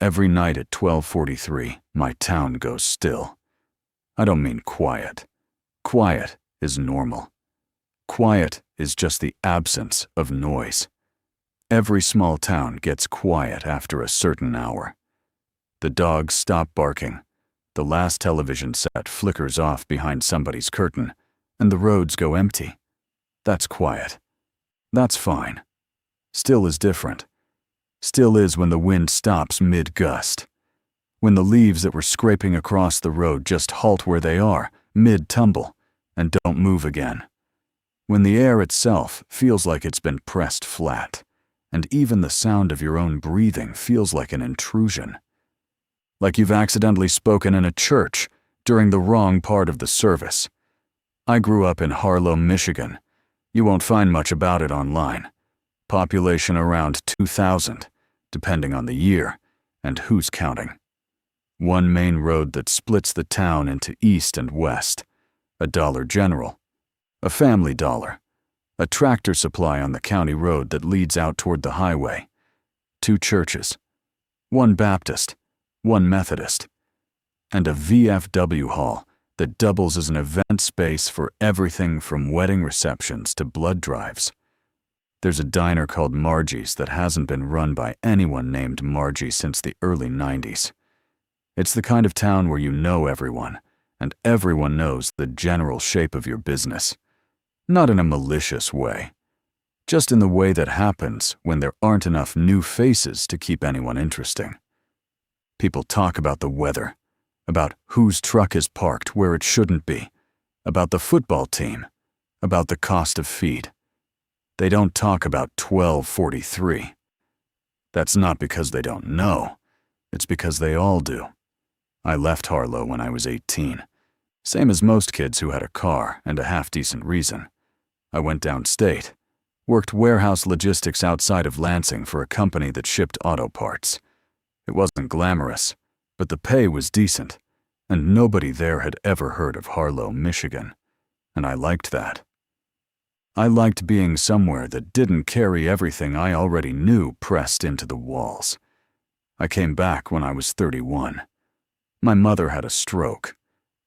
every night at 12:43, my town goes still. I don't mean quiet. Quiet is normal. Quiet is just the absence of noise. Every small town gets quiet after a certain hour. The dogs stop barking, the last television set flickers off behind somebody's curtain, and the roads go empty. That's quiet. That's fine. Still is different. Still is when the wind stops mid-gust. When the leaves that were scraping across the road just halt where they are, mid-tumble, and don't move again. When the air itself feels like it's been pressed flat, and even the sound of your own breathing feels like an intrusion. Like you've accidentally spoken in a church during the wrong part of the service. I grew up in Harlow, Michigan. You won't find much about it online. Population around 2,000, depending on the year, and who's counting. One main road that splits the town into east and west. A Dollar General. A Family Dollar. A Tractor Supply on the county road that leads out toward the highway. 2 churches. 1 Baptist. 1 Methodist. And a VFW hall that doubles as an event space for everything from wedding receptions to blood drives. There's a diner called Margie's that hasn't been run by anyone named Margie since the early 90s. It's the kind of town where you know everyone, and everyone knows the general shape of your business. Not in a malicious way. Just in the way that happens when there aren't enough new faces to keep anyone interesting. People talk about the weather, about whose truck is parked where it shouldn't be, about the football team, about the cost of feed. They don't talk about 12:43. That's not because they don't know. It's because they all do. I left Harlow when I was 18. Same as most kids who had a car and a half-decent reason. I went downstate, worked warehouse logistics outside of Lansing for a company that shipped auto parts. It wasn't glamorous, but the pay was decent, and nobody there had ever heard of Harlow, Michigan, and I liked that. I liked being somewhere that didn't carry everything I already knew pressed into the walls. I came back when I was 31. My mother had a stroke.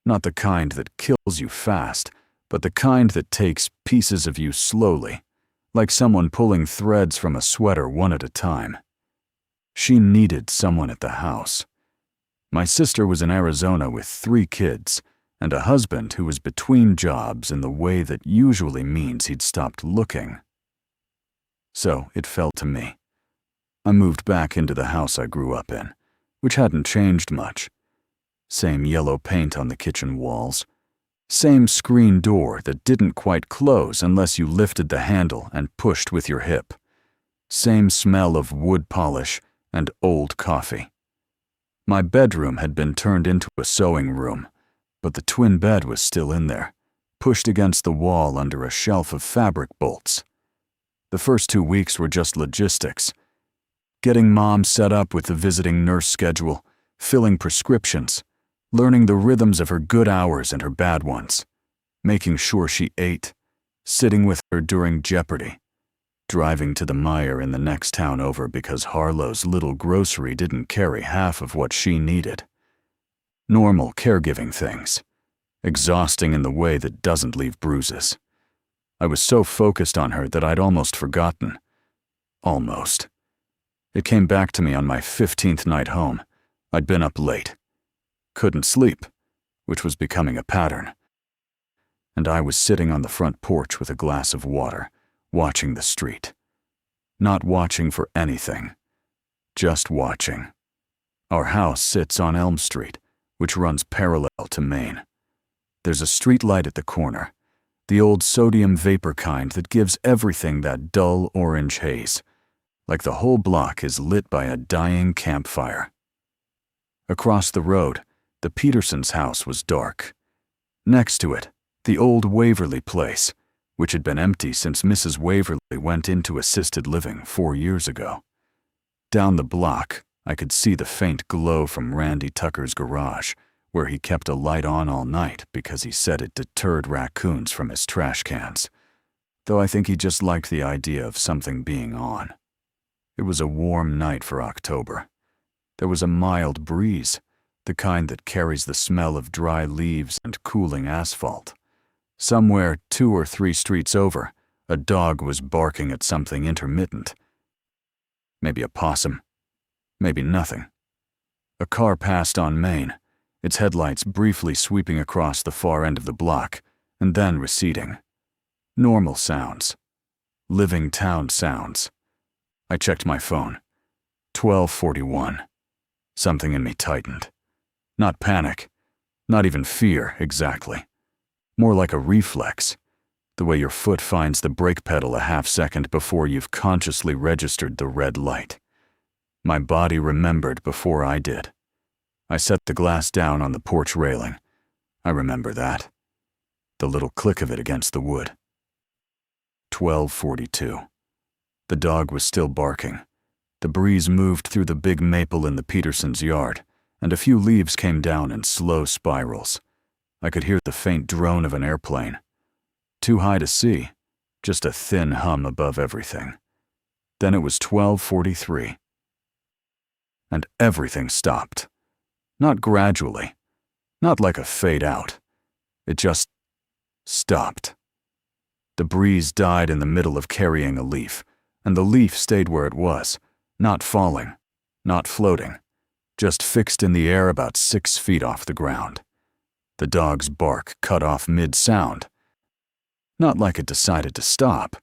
Not the kind that kills you fast, but the kind that takes pieces of you slowly, like someone pulling threads from a sweater one at a time. She needed someone at the house. My sister was in Arizona with 3 kids, and a husband who was between jobs in the way that usually means he'd stopped looking. So it fell to me. I moved back into the house I grew up in, which hadn't changed much. Same yellow paint on the kitchen walls. Same screen door that didn't quite close unless you lifted the handle and pushed with your hip. Same smell of wood polish and old coffee. My bedroom had been turned into a sewing room, but the twin bed was still in there, pushed against the wall under a shelf of fabric bolts. The first 2 weeks were just logistics. Getting Mom set up with the visiting nurse schedule, filling prescriptions, learning the rhythms of her good hours and her bad ones, making sure she ate, sitting with her during Jeopardy, driving to the Meijer in the next town over because Harlow's little grocery didn't carry half of what she needed. Normal caregiving things, exhausting in the way that doesn't leave bruises. I was so focused on her that I'd almost forgotten. Almost. It came back to me on my 15th night home. I'd been up late. Couldn't sleep, which was becoming a pattern. And I was sitting on the front porch with a glass of water, watching the street. Not watching for anything. Just watching. Our house sits on Elm Street, which runs parallel to Main. There's a street light at the corner, the old sodium vapor kind that gives everything that dull orange haze, like the whole block is lit by a dying campfire. Across the road, the Petersons' house was dark. Next to it, the old Waverly place, which had been empty since Mrs. Waverly went into assisted living 4 years ago. Down the block, I could see the faint glow from Randy Tucker's garage, where he kept a light on all night because he said it deterred raccoons from his trash cans, though I think he just liked the idea of something being on. It was a warm night for October. There was a mild breeze, the kind that carries the smell of dry leaves and cooling asphalt. Somewhere 2 or 3 streets over, a dog was barking at something intermittent. Maybe a possum, maybe nothing. A car passed on Main, its headlights briefly sweeping across the far end of the block, and then receding. Normal sounds. Living town sounds. I checked my phone. 12:41. Something in me tightened. Not panic, not even fear exactly. More like a reflex, the way your foot finds the brake pedal a half second before you've consciously registered the red light. My body remembered before I did. I set the glass down on the porch railing. I remember that. The little click of it against the wood. 12:42. The dog was still barking. The breeze moved through the big maple in the Petersons' yard, and a few leaves came down in slow spirals. I could hear the faint drone of an airplane. Too high to see, just a thin hum above everything. Then it was 12:43. And everything stopped. Not gradually, not like a fade out. It just stopped. The breeze died in the middle of carrying a leaf, and the leaf stayed where it was, not falling, not floating, just fixed in the air about 6 feet off the ground. The dog's bark cut off mid-sound. Not like it decided to stop,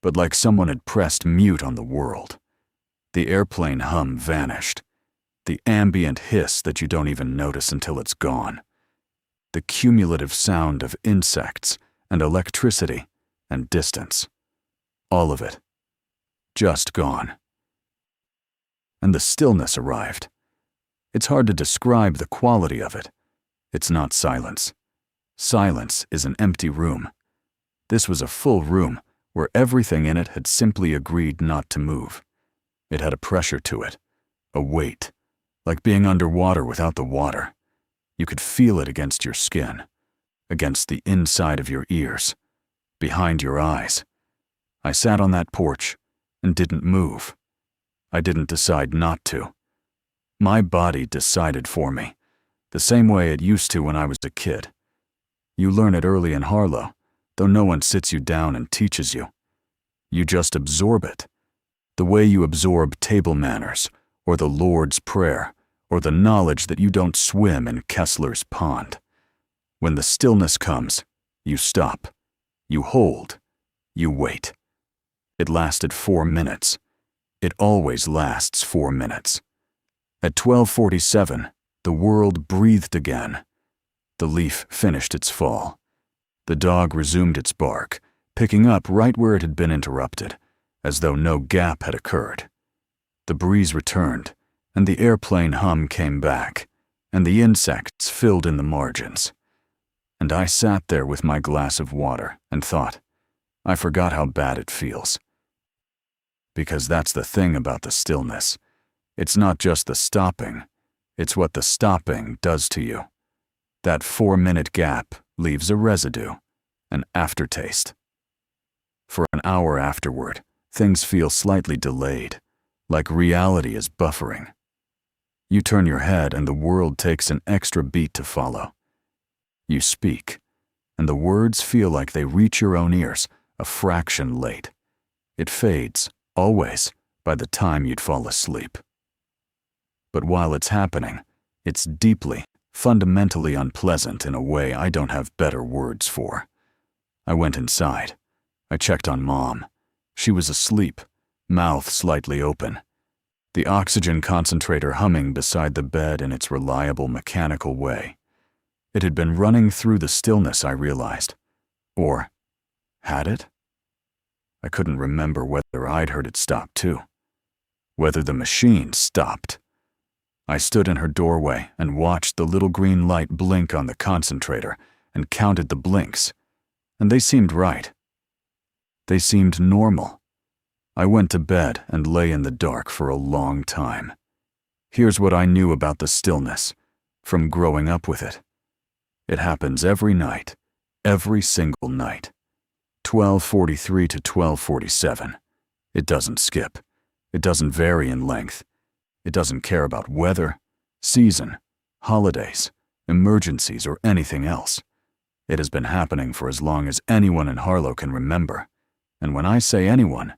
but like someone had pressed mute on the world. The airplane hum vanished. The ambient hiss that you don't even notice until it's gone. The cumulative sound of insects and electricity and distance. All of it. Just gone. And the stillness arrived. It's hard to describe the quality of it. It's not silence. Silence is an empty room. This was a full room where everything in it had simply agreed not to move. It had a pressure to it, a weight, like being underwater without the water. You could feel it against your skin, against the inside of your ears, behind your eyes. I sat on that porch and didn't move. I didn't decide not to. My body decided for me, the same way it used to when I was a kid. You learn it early in Harlow, though no one sits you down and teaches you. You just absorb it, the way you absorb table manners, or the Lord's Prayer, or the knowledge that you don't swim in Kessler's pond. When the stillness comes, you stop, you hold, you wait. It lasted 4 minutes. It always lasts 4 minutes. At 12:47, the world breathed again. The leaf finished its fall. The dog resumed its bark, picking up right where it had been interrupted, as though no gap had occurred. The breeze returned, and the airplane hum came back, and the insects filled in the margins. And I sat there with my glass of water and thought, I forgot how bad it feels. Because that's the thing about the stillness. It's not just the stopping, it's what the stopping does to you. That 4-minute gap leaves a residue, an aftertaste. For an hour afterward, things feel slightly delayed, like reality is buffering. You turn your head and the world takes an extra beat to follow. You speak, and the words feel like they reach your own ears a fraction late. It fades, always, by the time you'd fall asleep. But while it's happening, it's deeply, fundamentally unpleasant in a way I don't have better words for. I went inside. I checked on Mom. She was asleep, mouth slightly open. The oxygen concentrator humming beside the bed in its reliable mechanical way. It had been running through the stillness, I realized. Or had it? I couldn't remember whether I'd heard it stop too. Whether the machine stopped. I stood in her doorway and watched the little green light blink on the concentrator and counted the blinks, and they seemed right. They seemed normal. I went to bed and lay in the dark for a long time. Here's what I knew about the stillness, from growing up with it. It happens every night, every single night. 12:43 to 12:47. It doesn't skip. It doesn't vary in length. It doesn't care about weather, season, holidays, emergencies, or anything else. It has been happening for as long as anyone in Harlow can remember. And when I say anyone,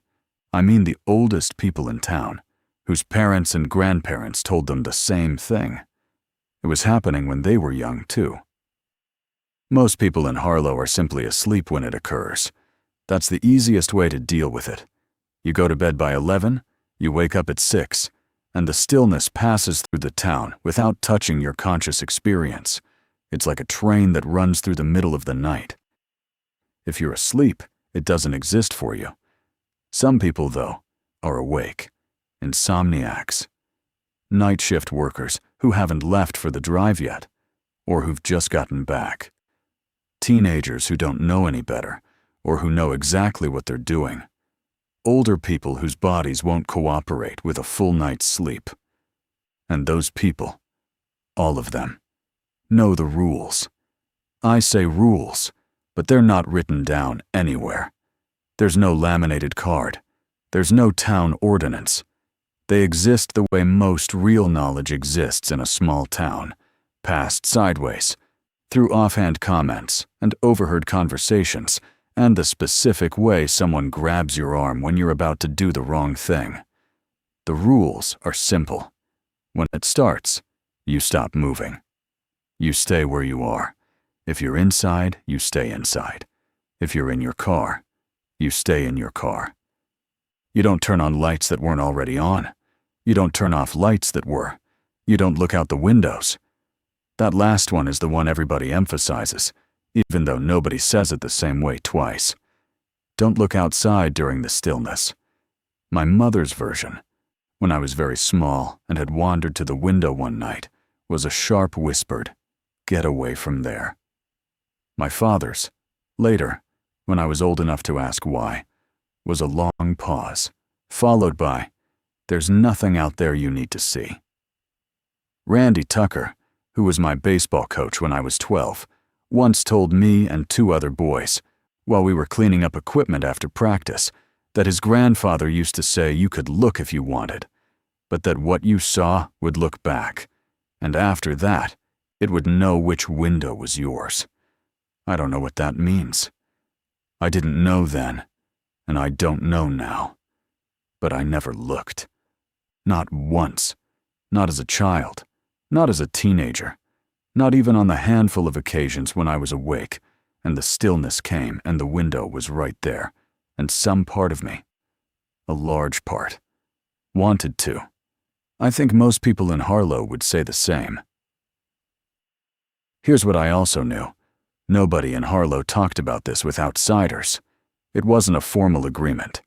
I mean the oldest people in town, whose parents and grandparents told them the same thing. It was happening when they were young, too. Most people in Harlow are simply asleep when it occurs. That's the easiest way to deal with it. You go to bed by 11, you wake up at 6, and the stillness passes through the town without touching your conscious experience. It's like a train that runs through the middle of the night. If you're asleep, it doesn't exist for you. Some people, though, are awake. Insomniacs. Night shift workers who haven't left for the drive yet, or who've just gotten back. Teenagers who don't know any better, or who know exactly what they're doing. Older people whose bodies won't cooperate with a full night's sleep. And those people, all of them, know the rules. I say rules, but they're not written down anywhere. There's no laminated card. There's no town ordinance. They exist the way most real knowledge exists in a small town, passed sideways, through offhand comments and overheard conversations, and the specific way someone grabs your arm when you're about to do the wrong thing. The rules are simple. When it starts, you stop moving. You stay where you are. If you're inside, you stay inside. If you're in your car, you stay in your car. You don't turn on lights that weren't already on. You don't turn off lights that were. You don't look out the windows. That last one is the one everybody emphasizes, even though nobody says it the same way twice. Don't look outside during the stillness. My mother's version, when I was very small and had wandered to the window one night, was a sharp whispered, "Get away from there." My father's, later, when I was old enough to ask why, was a long pause, followed by, "There's nothing out there you need to see." Randy Tucker, who was my baseball coach when I was 12, once told me and 2 other boys, while we were cleaning up equipment after practice, that his grandfather used to say you could look if you wanted, but that what you saw would look back, and after that, it would know which window was yours. I don't know what that means. I didn't know then, and I don't know now. But I never looked. Not once. Not as a child. Not as a teenager. Not even on the handful of occasions when I was awake, and the stillness came and the window was right there, and some part of me, a large part, wanted to. I think most people in Harlow would say the same. Here's what I also knew. Nobody in Harlow talked about this with outsiders. It wasn't a formal agreement.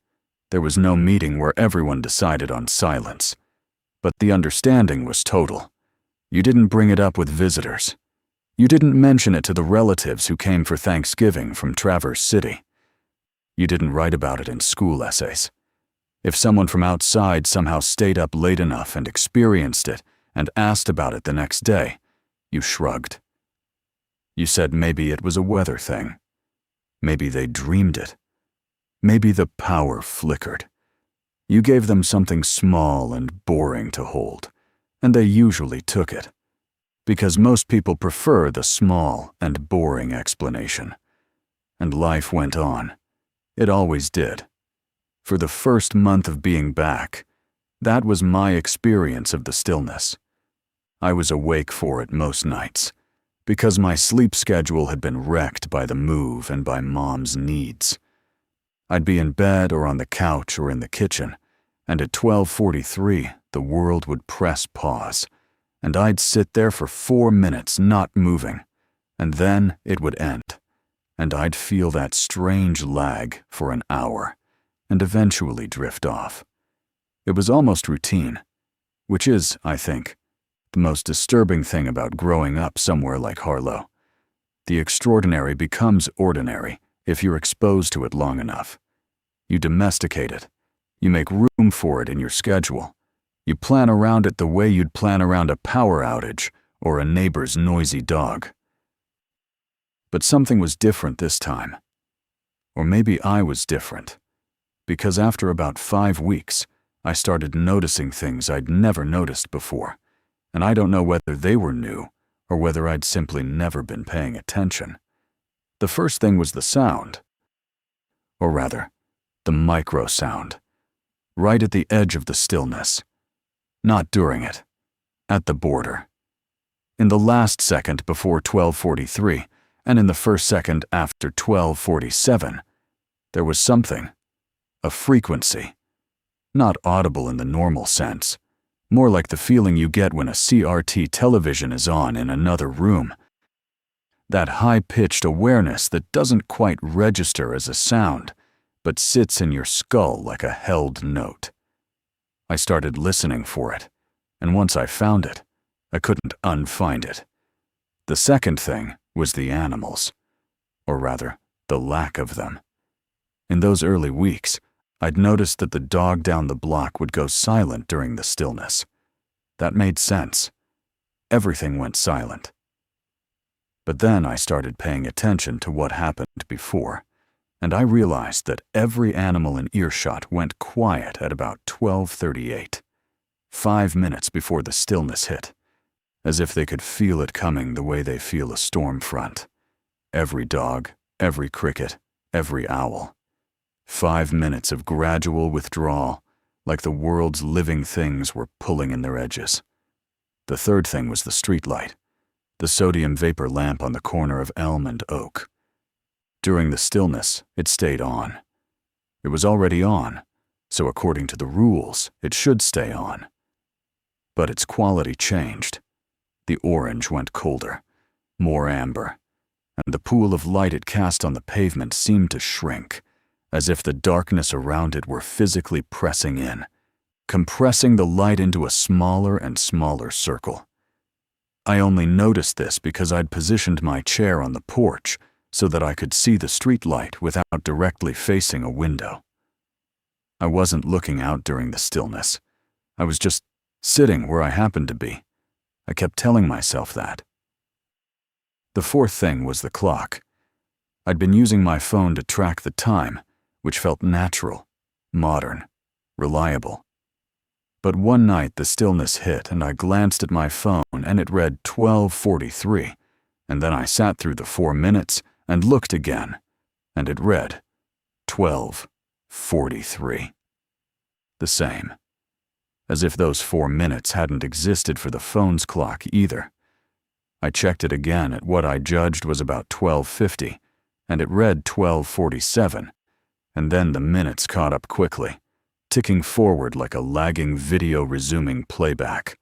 There was no meeting where everyone decided on silence. But the understanding was total. You didn't bring it up with visitors. You didn't mention it to the relatives who came for Thanksgiving from Traverse City. You didn't write about it in school essays. If someone from outside somehow stayed up late enough and experienced it and asked about it the next day, you shrugged. You said maybe it was a weather thing. Maybe they dreamed it. Maybe the power flickered. You gave them something small and boring to hold, and they usually took it. Because most people prefer the small and boring explanation. And life went on. It always did. For the first month of being back, that was my experience of the stillness. I was awake for it most nights, because my sleep schedule had been wrecked by the move and by Mom's needs. I'd be in bed or on the couch or in the kitchen, and at 12:43, the world would press pause, and I'd sit there for 4 minutes not moving, and then it would end, and I'd feel that strange lag for an hour, and eventually drift off. It was almost routine, which is, I think, the most disturbing thing about growing up somewhere like Harlow. The extraordinary becomes ordinary if you're exposed to it long enough. You domesticate it. You make room for it in your schedule. You plan around it the way you'd plan around a power outage or a neighbor's noisy dog. But something was different this time. Or maybe I was different. Because after about 5 weeks, I started noticing things I'd never noticed before, and I don't know whether they were new or whether I'd simply never been paying attention. The first thing was the sound, or rather, the micro sound, right at the edge of the stillness. Not during it, at the border. In the last second before 12:43, and in the first second after 12:47, there was something, a frequency, not audible in the normal sense, more like the feeling you get when a CRT television is on in another room. That high-pitched awareness that doesn't quite register as a sound, but sits in your skull like a held note. I started listening for it, and once I found it, I couldn't unfind it. The second thing was the animals, or rather, the lack of them. In those early weeks, I'd noticed that the dog down the block would go silent during the stillness. That made sense. Everything went silent. But then I started paying attention to what happened before, and I realized that every animal in earshot went quiet at about 12:38, 5 minutes before the stillness hit, as if they could feel it coming the way they feel a storm front. Every dog, every cricket, every owl. 5 minutes of gradual withdrawal, like the world's living things were pulling in their edges. The third thing was the streetlight, the sodium vapor lamp on the corner of Elm and Oak. During the stillness, it stayed on. It was already on, so according to the rules, it should stay on. But its quality changed. The orange went colder, more amber, and the pool of light it cast on the pavement seemed to shrink, as if the darkness around it were physically pressing in, compressing the light into a smaller and smaller circle. I only noticed this because I'd positioned my chair on the porch so that I could see the streetlight without directly facing a window. I wasn't looking out during the stillness. I was just sitting where I happened to be. I kept telling myself that. The fourth thing was the clock. I'd been using my phone to track the time, which felt natural, modern, reliable. But one night the stillness hit and I glanced at my phone and it read 12:43, and then I sat through the 4 minutes and looked again, and it read 12:43. The same. As if those 4 minutes hadn't existed for the phone's clock either. I checked it again at what I judged was about 12:50, and it read 12:47, and then the minutes caught up quickly, ticking forward like a lagging video resuming playback.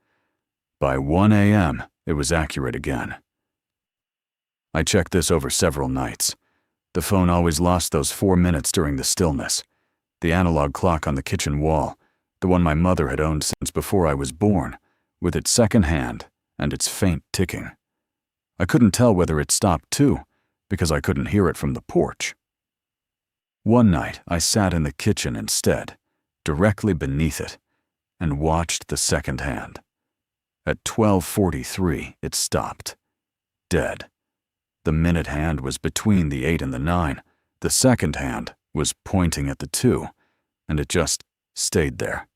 By 1 a.m., it was accurate again. I checked this over several nights. The phone always lost those 4 minutes during the stillness. The analog clock on the kitchen wall, the one my mother had owned since before I was born, with its second hand and its faint ticking. I couldn't tell whether it stopped too, because I couldn't hear it from the porch. One night, I sat in the kitchen instead, directly beneath it, and watched the second hand. At 12:43, it stopped. Dead. The minute hand was between the 8 and the 9. The second hand was pointing at the 2, and it just stayed there,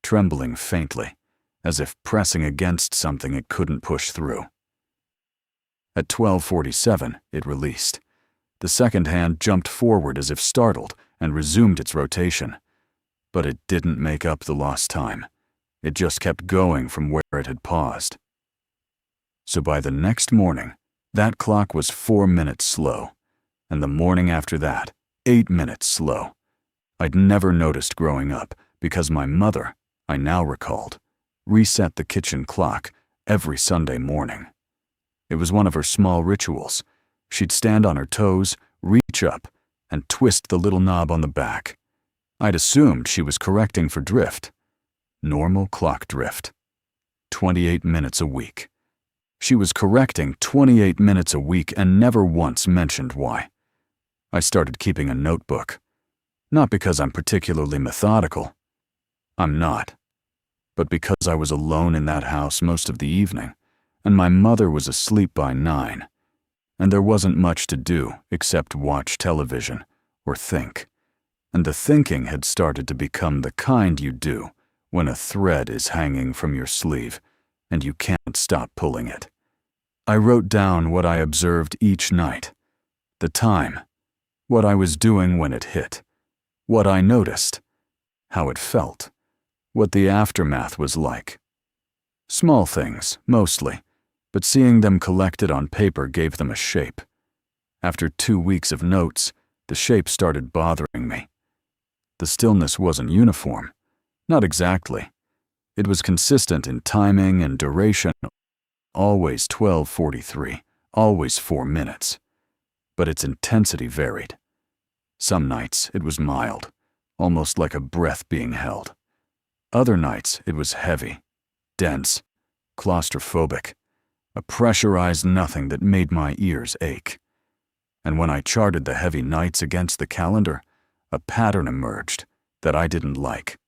trembling faintly, as if pressing against something it couldn't push through. At 12:47, it released. The second hand jumped forward as if startled and resumed its rotation. But it didn't make up the lost time. It just kept going from where it had paused. So by the next morning, that clock was 4 minutes slow, and the morning after that, 8 minutes slow. I'd never noticed growing up because my mother, I now recalled, reset the kitchen clock every Sunday morning. It was one of her small rituals. She'd stand on her toes, reach up, and twist the little knob on the back. I'd assumed she was correcting for drift. Normal clock drift. 28 minutes a week. She was correcting 28 minutes a week and never once mentioned why. I started keeping a notebook. Not because I'm particularly methodical. I'm not. But because I was alone in that house most of the evening, and my mother was asleep by 9, and there wasn't much to do except watch television or think. and the thinking had started to become the kind you do when a thread is hanging from your sleeve and you can't stop pulling it. I wrote down what I observed each night, the time, what I was doing when it hit, what I noticed, how it felt, what the aftermath was like. Small things, mostly, but seeing them collected on paper gave them a shape. After 2 weeks of notes, the shape started bothering me. The stillness wasn't uniform. Not exactly. It was consistent in timing and duration, always 12:43, always 4 minutes. But its intensity varied. Some nights it was mild, almost like a breath being held. Other nights it was heavy, dense, claustrophobic, a pressurized nothing that made my ears ache. And when I charted the heavy nights against the calendar, a pattern emerged that I didn't like.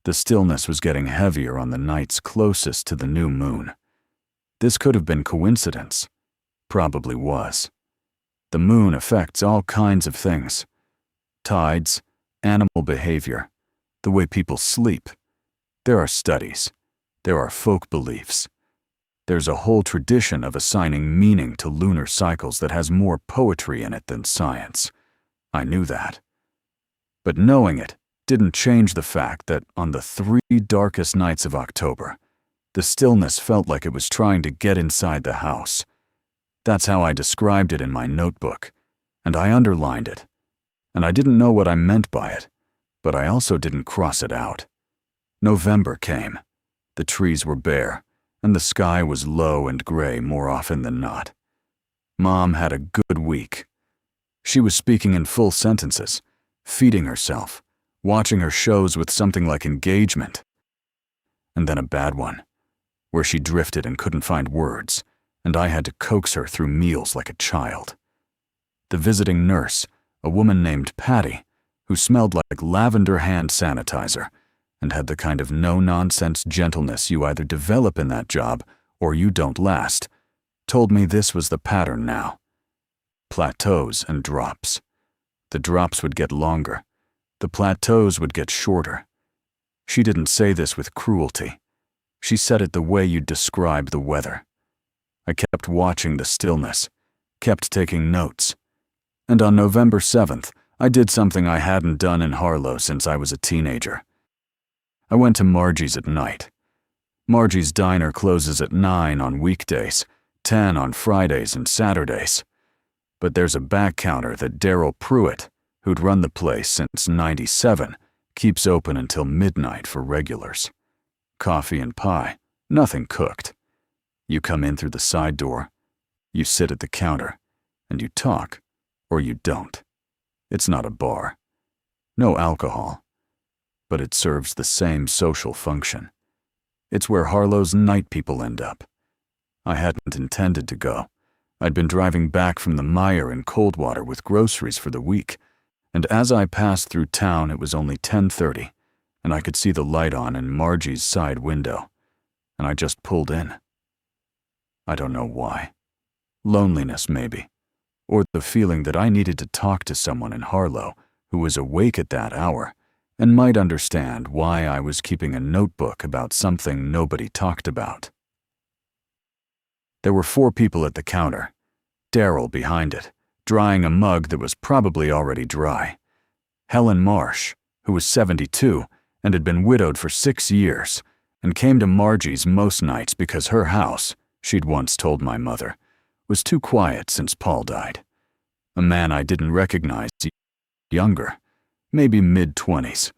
The stillness was getting heavier on the nights closest to the new moon. This could have been coincidence. Probably was. The moon affects all kinds of things. Tides, animal behavior, the way people sleep. There are studies. There are folk beliefs. There's a whole tradition of assigning meaning to lunar cycles that has more poetry in it than science. I knew that. But knowing it didn't change the fact that on the 3 darkest nights of October, the stillness felt like it was trying to get inside the house. That's how I described it in my notebook, and I underlined it. And I didn't know what I meant by it, but I also didn't cross it out. November came. The trees were bare, and the sky was low and gray more often than not. Mom had a good week. She was speaking in full sentences, feeding herself, watching her shows with something like engagement. And then a bad one, where she drifted and couldn't find words, and I had to coax her through meals like a child. The visiting nurse, a woman named Patty, who smelled like lavender hand sanitizer and had the kind of no-nonsense gentleness you either develop in that job or you don't last, told me this was the pattern now. Plateaus and drops. The drops would get longer. The plateaus would get shorter. She didn't say this with cruelty. She said it the way you'd describe the weather. I kept watching the stillness, kept taking notes. And on November 7th, I did something I hadn't done in Harlow since I was a teenager. I went to Margie's at night. Margie's diner closes at 9 on weekdays, 10 on Fridays and Saturdays. But there's a back counter that Daryl Pruitt, who'd run the place since '97, keeps open until midnight for regulars. Coffee and pie, nothing cooked. You come in through the side door, you sit at the counter, and you talk, or you don't. It's not a bar. No alcohol. But it serves the same social function. It's where Harlow's night people end up. I hadn't intended to go. I'd been driving back from the Meijer in Coldwater with groceries for the week, and as I passed through town it was only 10:30, and I could see the light on in Margie's side window, and I just pulled in. I don't know why. Loneliness, maybe, or the feeling that I needed to talk to someone in Harlow who was awake at that hour and might understand why I was keeping a notebook about something nobody talked about. There were 4 people at the counter, Daryl behind it, drying a mug that was probably already dry. Helen Marsh, who was 72 and had been widowed for 6 years, and came to Margie's most nights because her house, she'd once told my mother, was too quiet since Paul died. A man I didn't recognize, younger, maybe mid-20s,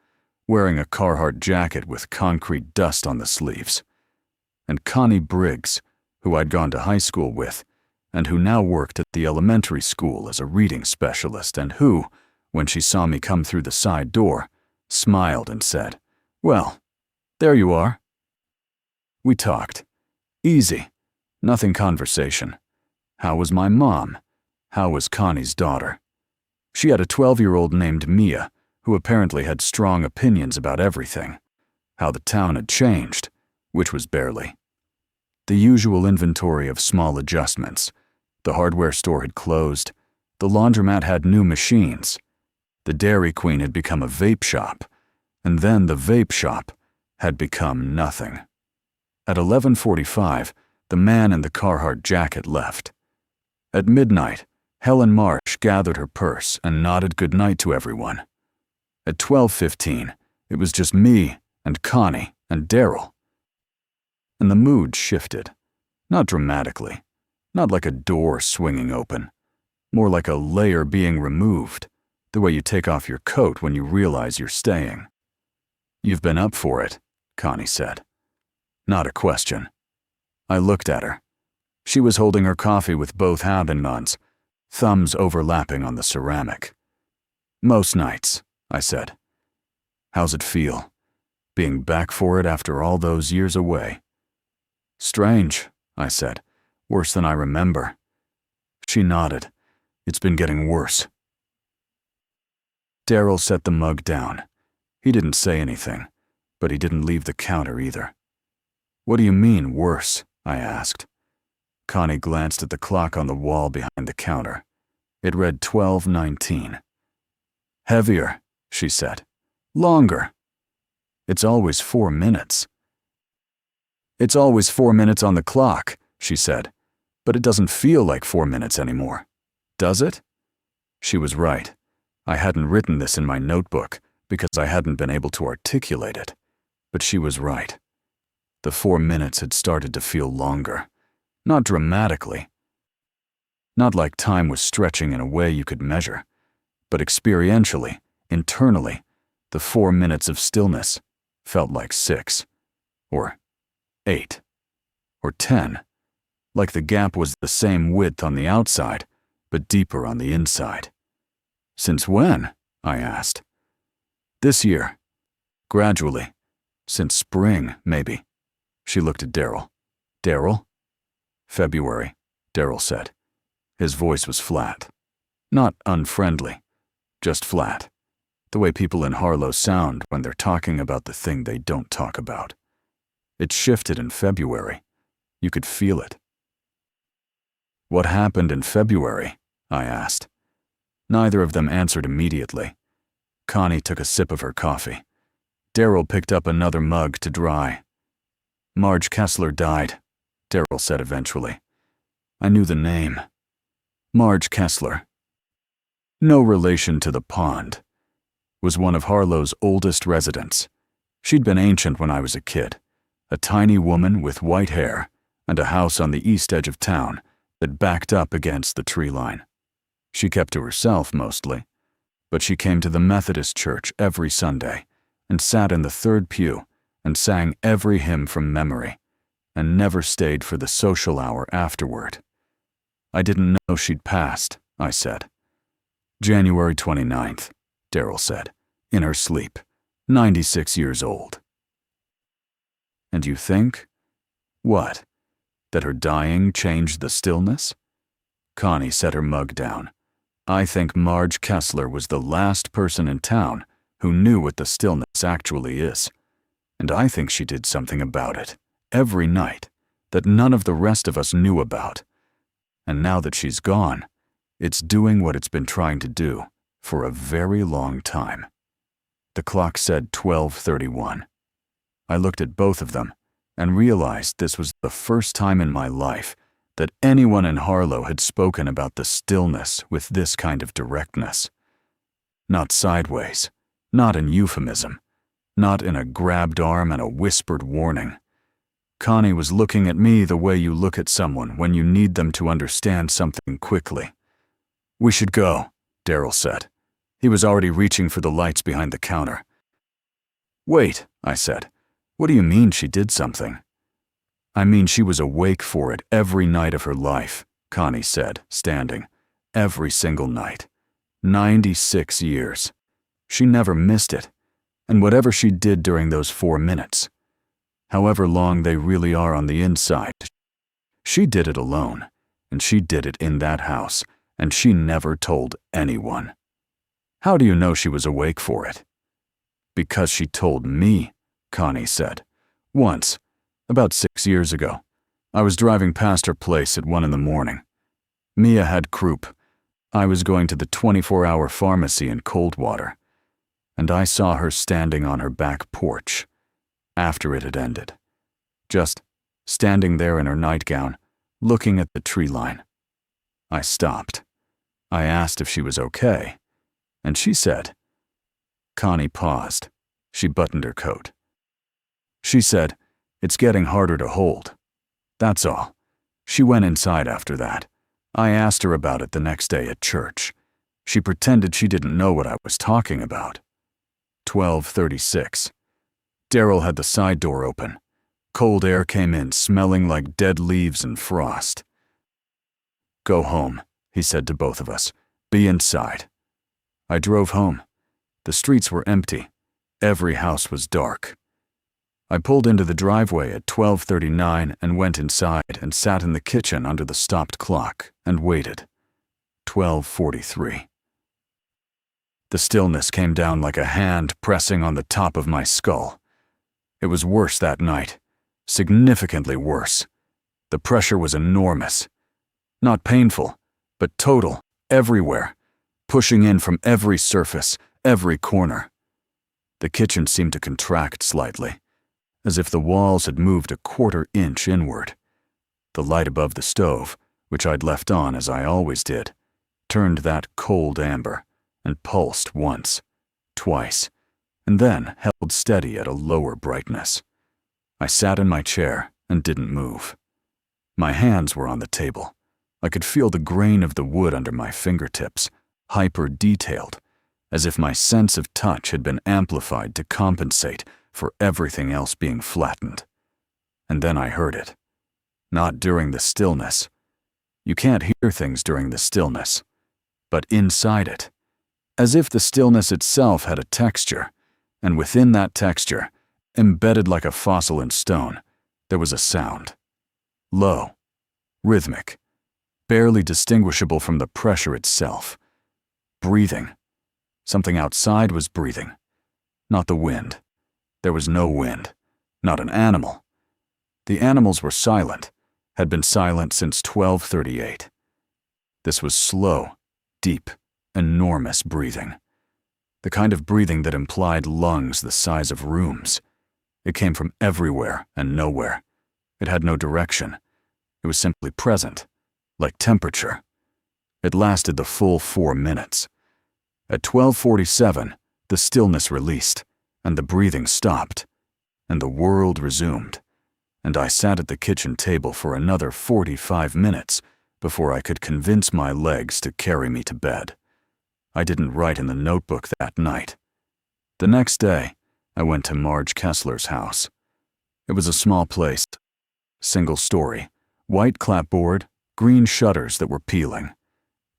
wearing a Carhartt jacket with concrete dust on the sleeves. And Connie Briggs, who I'd gone to high school with, and who now worked at the elementary school as a reading specialist, and who, when she saw me come through the side door, smiled and said, "Well, there you are." We talked. Easy. Nothing conversation. How was my mom? How was Connie's daughter? She had a 12-year-old named Mia, who apparently had strong opinions about everything. How the town had changed, which was barely. The usual inventory of small adjustments. The hardware store had closed. The laundromat had new machines. The Dairy Queen had become a vape shop, and then the vape shop had become nothing. At 11:45, the man in the Carhartt jacket left. At midnight, Helen Marsh gathered her purse and nodded goodnight to everyone. At 12:15, it was just me and Connie and Daryl. And the mood shifted. Not dramatically, not like a door swinging open, more like a layer being removed, the way you take off your coat when you realize you're staying. "You've been up for it," Connie said. Not a question. I looked at her. She was holding her coffee with both hand-nuns, thumbs overlapping on the ceramic. "Most nights," I said. "How's it feel, being back for it after all those years away?" "Strange," I said. "Worse than I remember." She nodded. "It's been getting worse." Daryl set the mug down. He didn't say anything, but he didn't leave the counter either. "What do you mean, worse?" I asked. Connie glanced at the clock on the wall behind the counter. It read 12:19. "Heavier," she said. "Longer." "It's always 4 minutes." "It's always 4 minutes on the clock," she said. "But it doesn't feel like 4 minutes anymore. Does it?" She was right. I hadn't written this in my notebook because I hadn't been able to articulate it. But she was right. The 4 minutes had started to feel longer. Not dramatically. Not like time was stretching in a way you could measure. But experientially, internally, the 4 minutes of stillness felt like 6, or 8, or 10. Like the gap was the same width on the outside, but deeper on the inside. "Since when?" I asked. "This year. Gradually. Since spring, maybe." She looked at Daryl. "Daryl?" "February," Daryl said. His voice was flat. Not unfriendly, just flat. The way people in Harlow sound when they're talking about the thing they don't talk about. It shifted in February. You could feel it. "What happened in February?" I asked. Neither of them answered immediately. Connie took a sip of her coffee. Daryl picked up another mug to dry. "Marge Kessler died," Daryl said eventually. I knew the name. Marge Kessler. No relation to the pond. Was one of Harlow's oldest residents. She'd been ancient when I was a kid. A tiny woman with white hair and a house on the east edge of town that backed up against the tree line. She kept to herself mostly, but she came to the Methodist church every Sunday and sat in the third pew and sang every hymn from memory and never stayed for the social hour afterward. "I didn't know she'd passed," I said. "January 29th, Daryl said, in her sleep, 96 years old. "And you think?" "What? That her dying changed the stillness?" Connie set her mug down. "I think Marge Kessler was the last person in town who knew what the stillness actually is. And I think she did something about it, every night, that none of the rest of us knew about. And now that she's gone, it's doing what it's been trying to do for a very long time." The clock said 12:31. I looked at both of them and realized this was the first time in my life that anyone in Harlow had spoken about the stillness with this kind of directness. Not sideways, not in euphemism, not in a grabbed arm and a whispered warning. Connie was looking at me the way you look at someone when you need them to understand something quickly. "We should go," Daryl said. He was already reaching for the lights behind the counter. "Wait," I said. "What do you mean she did something?" "I mean she was awake for it every night of her life," Connie said, standing. "Every single night. 96 years. She never missed it. And whatever she did during those 4 minutes, however long they really are on the inside, she did it alone, and she did it in that house, and she never told anyone." "How do you know she was awake for it?" "Because she told me," Connie said. "Once, about 6 years ago, I was driving past her place at 1 in the morning. Mia had croup. I was going to the 24-hour pharmacy in Coldwater, and I saw her standing on her back porch after it had ended, just standing there in her nightgown, looking at the tree line. I stopped. I asked if she was okay, and she said. Connie paused. She buttoned her coat. She said, "It's getting harder to hold. That's all." She went inside after that. I asked her about it the next day at church. She pretended she didn't know what I was talking about. 12:36. Daryl had the side door open. Cold air came in, smelling like dead leaves and frost. "Go home," he said to both of us. "Be inside." I drove home. The streets were empty. Every house was dark. I pulled into the driveway at 12:39 and went inside and sat in the kitchen under the stopped clock and waited. 12:43. The stillness came down like a hand pressing on the top of my skull. It was worse that night, significantly worse. The pressure was enormous. Not painful, but total, everywhere, pushing in from every surface, every corner. The kitchen seemed to contract slightly, as if the walls had moved a quarter-inch inward. The light above the stove, which I'd left on as I always did, turned that cold amber and pulsed once, twice, and then held steady at a lower brightness. I sat in my chair and didn't move. My hands were on the table. I could feel the grain of the wood under my fingertips, hyper-detailed, as if my sense of touch had been amplified to compensate for everything else being flattened. And then I heard it. Not during the stillness. You can't hear things during the stillness, but inside it. As if the stillness itself had a texture, and within that texture, embedded like a fossil in stone, there was a sound. Low, rhythmic, barely distinguishable from the pressure itself. Breathing. Something outside was breathing. Not the wind. There was no wind. Not an animal. The animals were silent, had been silent since 12:38. This was slow, deep, enormous breathing. The kind of breathing that implied lungs the size of rooms. It came from everywhere and nowhere. It had no direction. It was simply present, like temperature. It lasted the full 4 minutes. At 12:47, the stillness released, and the breathing stopped, and the world resumed, and I sat at the kitchen table for another 45 minutes before I could convince my legs to carry me to bed. I didn't write in the notebook that night. The next day, I went to Marge Kessler's house. It was a small place, single story, white clapboard, green shutters that were peeling.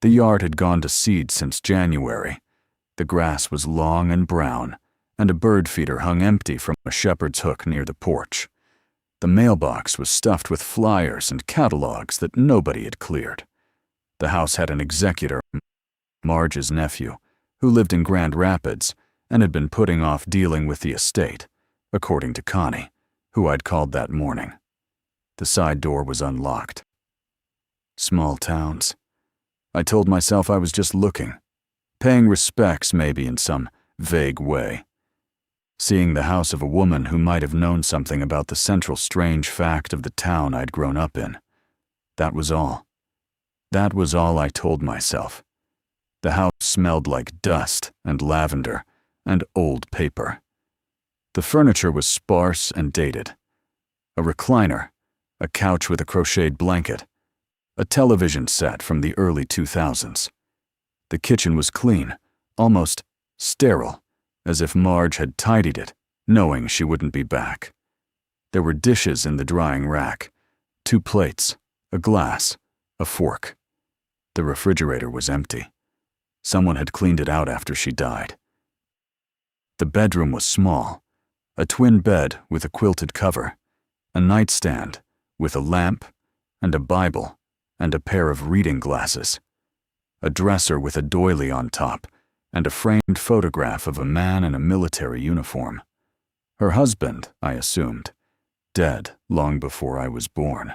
The yard had gone to seed since January. The grass was long and brown, and a bird feeder hung empty from a shepherd's hook near the porch. The mailbox was stuffed with flyers and catalogs that nobody had cleared. The house had an executor, Marge's nephew, who lived in Grand Rapids and had been putting off dealing with the estate, according to Connie, who I'd called that morning. The side door was unlocked. Small towns. I told myself I was just looking, paying respects maybe in some vague way. Seeing the house of a woman who might have known something about the central strange fact of the town I'd grown up in. That was all. That was all I told myself. The house smelled like dust and lavender and old paper. The furniture was sparse and dated. A recliner, a couch with a crocheted blanket, a television set from the early 2000s. The kitchen was clean, almost sterile, as if Marge had tidied it, knowing she wouldn't be back. There were dishes in the drying rack, 2 plates, a glass, a fork. The refrigerator was empty. Someone had cleaned it out after she died. The bedroom was small, a twin bed with a quilted cover, a nightstand with a lamp and a Bible and a pair of reading glasses, a dresser with a doily on top, and a framed photograph of a man in a military uniform. Her husband, I assumed, dead long before I was born.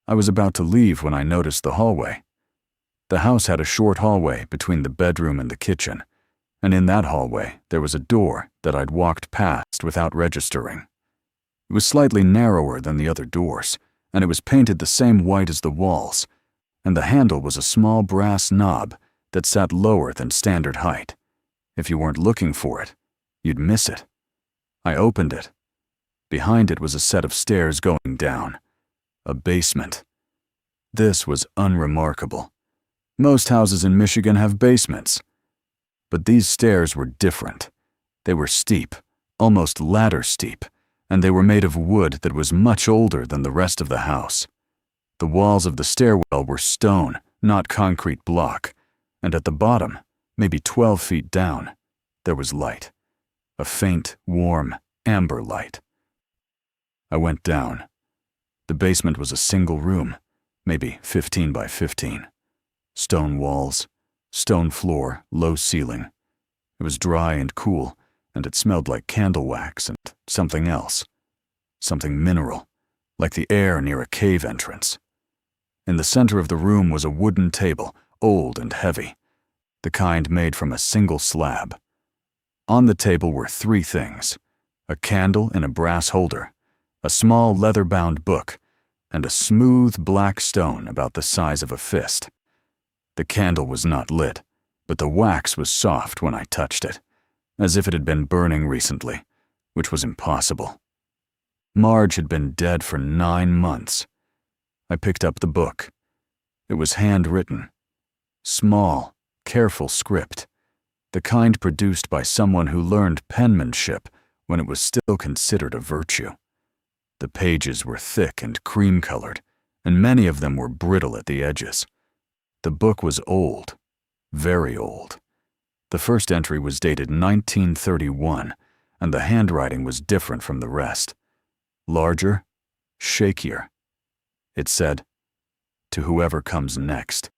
I was about to leave when I noticed the hallway. The house had a short hallway between the bedroom and the kitchen, and in that hallway there was a door that I'd walked past without registering. It was slightly narrower than the other doors, and it was painted the same white as the walls, and the handle was a small brass knob that sat lower than standard height. If you weren't looking for it, you'd miss it. I opened it. Behind it was a set of stairs going down. A basement. This was unremarkable. Most houses in Michigan have basements. But these stairs were different. They were steep, almost ladder steep, and they were made of wood that was much older than the rest of the house. The walls of the stairwell were stone, not concrete block, and at the bottom, maybe 12 feet down, there was light. A faint, warm, amber light. I went down. The basement was a single room, maybe 15 by 15. Stone walls, stone floor, low ceiling. It was dry and cool, and it smelled like candle wax and something else. Something mineral, like the air near a cave entrance. In the center of the room was a wooden table, old and heavy, the kind made from a single slab. On the table were 3 things: a candle in a brass holder, a small leather-bound book, and a smooth black stone about the size of a fist. The candle was not lit, but the wax was soft when I touched it, as if it had been burning recently, which was impossible. Marge had been dead for 9 months. I picked up the book. It was handwritten. Small, careful script, the kind produced by someone who learned penmanship when it was still considered a virtue. The pages were thick and cream-colored, and many of them were brittle at the edges. The book was old, very old. The first entry was dated 1931, and the handwriting was different from the rest. Larger, shakier. It said, "To whoever comes next.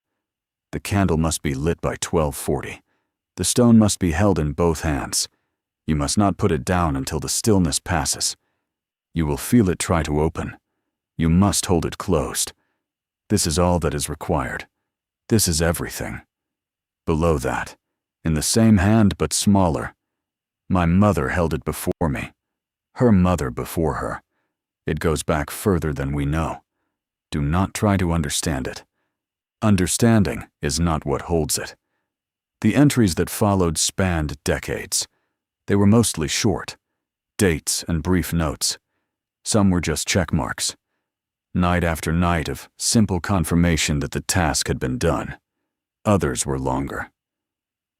The candle must be lit by 12:40. The stone must be held in both hands. You must not put it down until the stillness passes. You will feel it try to open. You must hold it closed. This is all that is required. This is everything." Below that, in the same hand but smaller, my mother held it before me. Her mother before her. It goes back further than we know. Do not try to understand it. Understanding is not what holds it. The entries that followed spanned decades. They were mostly short, dates and brief notes. Some were just check marks. Night after night of simple confirmation that the task had been done. Others were longer.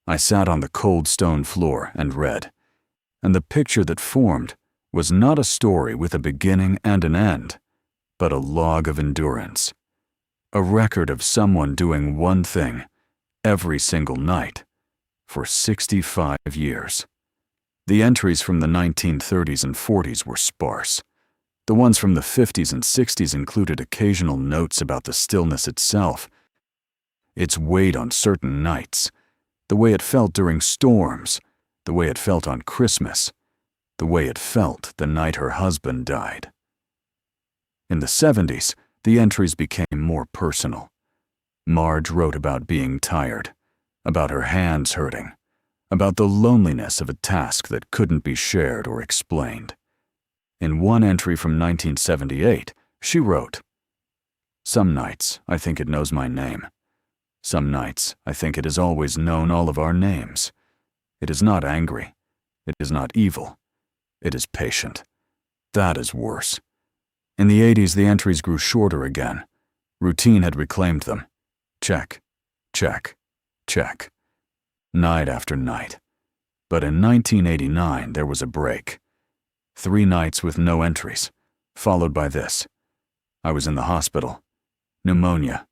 I sat on the cold stone floor and read, and the picture that formed was not a story with a beginning and an end, but a log of endurance. A record of someone doing one thing every single night for 65 years. The entries from the 1930s and 40s were sparse. The ones from the 50s and 60s included occasional notes about the stillness itself, its weight on certain nights, the way it felt during storms, the way it felt on Christmas, the way it felt the night her husband died. In the 70s, the entries became more personal. Marge wrote about being tired, about her hands hurting, about the loneliness of a task that couldn't be shared or explained. In one entry from 1978, she wrote, "Some nights I think it knows my name. Some nights I think it has always known all of our names. It is not angry. It is not evil. It is patient. That is worse." In the 80s, the entries grew shorter again. Routine had reclaimed them. Check, check, check. Night after night. But in 1989, there was a break. 3 nights with no entries, followed by this. I was in the hospital. Pneumonia.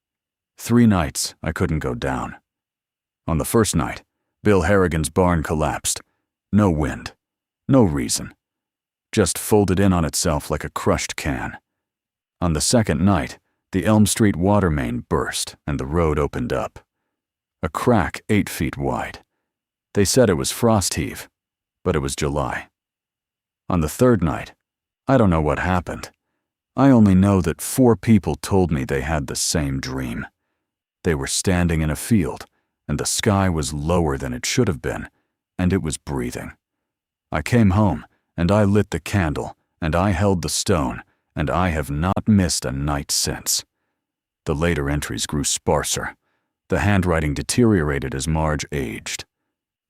3 nights I couldn't go down. On the first night, Bill Harrigan's barn collapsed. No wind. No reason. Just folded in on itself like a crushed can. On the second night, the Elm Street water main burst and the road opened up. A crack 8 feet wide. They said it was frost heave, but it was July. On the third night, I don't know what happened. I only know that 4 people told me they had the same dream. They were standing in a field, and the sky was lower than it should have been, and it was breathing. I came home, and I lit the candle, and I held the stone, and I have not missed a night since. The later entries grew sparser. The handwriting deteriorated as Marge aged.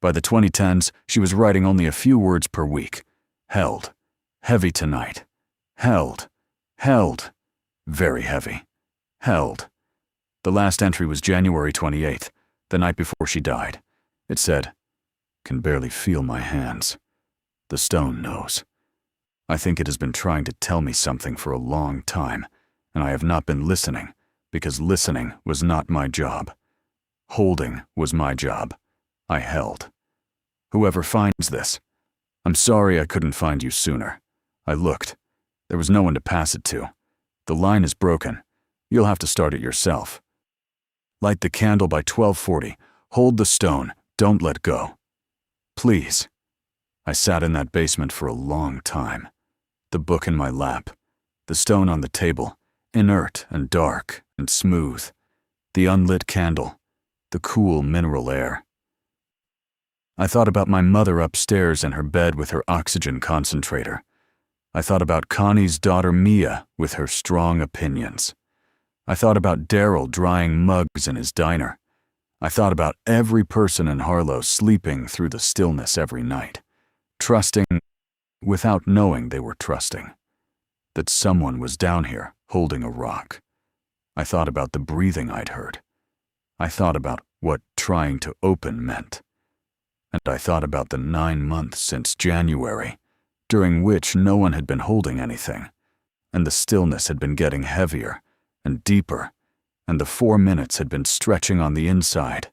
By the 2010s, she was writing only a few words per week. Held. Heavy tonight. Held. Held. Very heavy. Held. The last entry was January 28th, the night before she died. It said, "Can barely feel my hands. The stone knows. I think it has been trying to tell me something for a long time, and I have not been listening, because listening was not my job. Holding was my job. I held. Whoever finds this, I'm sorry I couldn't find you sooner. I looked. There was no one to pass it to. The line is broken. You'll have to start it yourself. Light the candle by 12:40. Hold the stone. Don't let go. Please." I sat in that basement for a long time. The book in my lap. The stone on the table, inert and dark and smooth. The unlit candle. The cool mineral air. I thought about my mother upstairs in her bed with her oxygen concentrator. I thought about Connie's daughter Mia with her strong opinions. I thought about Daryl drying mugs in his diner. I thought about every person in Harlow sleeping through the stillness every night, trusting without knowing they were trusting, that someone was down here holding a rock. I thought about the breathing I'd heard. I thought about what trying to open meant. And I thought about the 9 months since January, during which no one had been holding anything, and the stillness had been getting heavier and deeper, and the 4 minutes had been stretching on the inside,